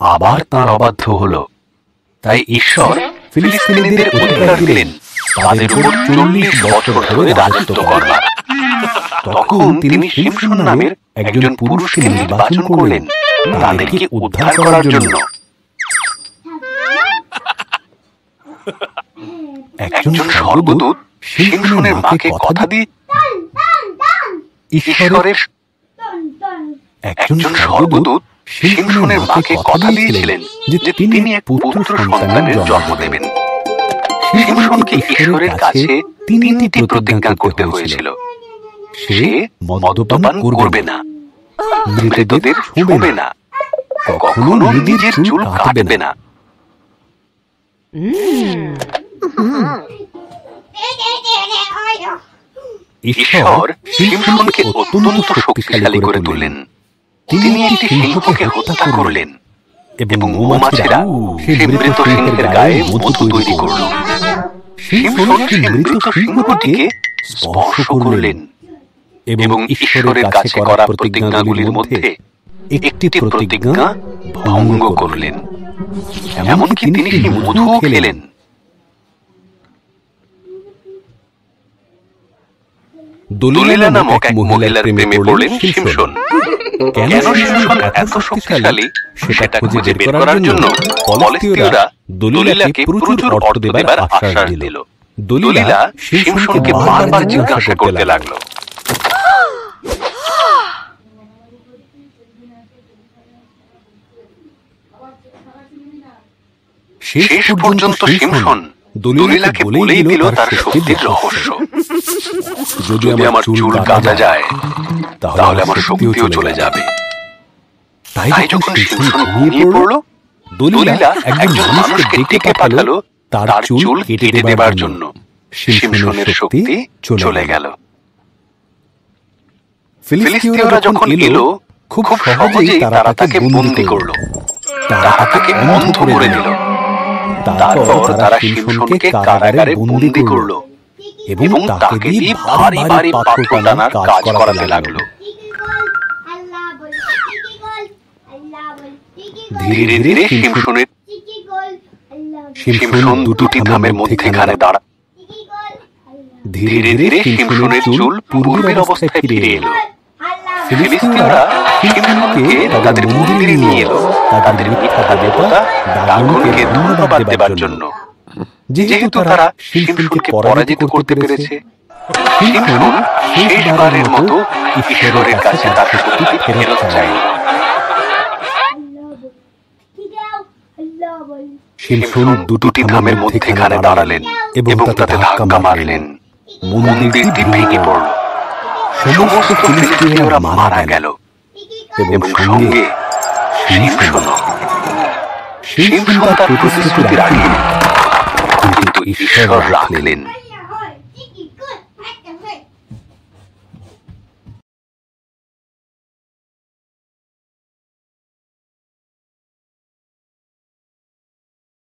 আবার তার অবাধ্য হলো। তাই ঈশ্বর ফিলিস্তিনিদের অধিকার দিলেন তাদের উপর 40 বছর ধরে রাজত্ব করবার। তখন তিনি শিমশন নামের একজন পুরুষকে নির্বাচন করলেন তাদেরকে উদ্ধার করার জন্য। একজন স্বর্গদূত শিমশনের মাকে কথা দিয়ে ঈশ্বরের একজন স্বর্গদূত শিমশনের মাকে কথা দিয়েছিলেন যে তিনি এক পুত্র সন্তানের জন্ম দেবেন। শিমশনকে ঈশ্বরের কাছে 3টি প্রতিজ্ঞা করতে হয়েছিল। সে মদ্যপান করবে না, মৃতদের ছুঁবে না, কখনো নিজের চুল কাটবে না। ঈশ্বর শিমশনকে অত্যন্ত শক্তিশালী করে তুললেন। তিনি একটি সিংহকে হত্যা করলেন এবং মৌমাছিরা সেই মৃত সিংহের গায়ে মধু তৈরি করল। শিমশন সেই মৃত সিংহটিকে স্পর্শ করলেন এবং ঈশ্বরের কাছে করা প্রতিজ্ঞাগুলির মধ্যে একটি প্রতিজ্ঞা ভঙ্গ করলেন। এমনকি তিনি সেই মধুও খেলেন। দলিলা নামক এক মহিলার প্রেমে পড়লেন শিমশন। কেন শিমশন এত শক্তিশালী সেটা খুঁজে বের করার জন্য ফলিস্তীয়রা দলিলাকে প্রচুর অর্থ দেবার আশ্বাস দিল। দলিলা শিমশনকে বারবার জিজ্ঞাসা করতে লাগলো, শেষ পর্যন্ত শিমশন দলিলাকে বলেই দিল তার শক্তির রহস্য। যদি আমার চুল কাটা যায় তাহলে আমার শক্তিও চলে যাবে। তাই যখন শিমশন ঘুমিয়ে পড়ল, দলিলা একজন মানুষকে ডেকে পাঠালো তার চুল কেটে দেবার জন্য। শিমশনের শক্তি চলে গেল। ফিলিস্তীয়রা যখন এলো, খুব সহজেই তারা তাকে বন্দী করলো। তারা তাকে অন্ধ করে দিল। তারপর তারা শিমশনকে কারাগারে বন্দী করলো এবং তাকে দিয়ে ভারী ভারী পাথর টানার কাজ করাতে লাগলো। ধীরে ধীরে শিমশন দুটি ধামের মধ্যখানে দাঁড়ায়। ধীরে ধীরে শিমশনের চুল পূর্বের অবস্থায় ফিরে এলো। ফিলিস্তীয়রা শিমশনকে তাদের মন্দিরে নিয়ে এলো তাদের মিথ্যা দেবতা দাগনকে ধন্যবাদ দেবার জন্য। যেহেতু তারা শিমশনকে পরাজিত করতে পেরেছে, শিমশন শেষবারের মতো ঈশ্বরের কাছে তার শক্তি ফেরত চায়। শিমশন দুটি ধামের মধ্যখানে দাঁড়ালেন এবং তাতে ধাক্কা মারলেন। মন্দিরটি ভেঙে পড়ল। সমস্ত ফিলিস্তীয়রা মারা গেল এবং সঙ্গে শিমশনও। শিমশন তার প্রতিশ্রুতি রাখলেন, কিন্তু ঈশ্বর রাখলেন।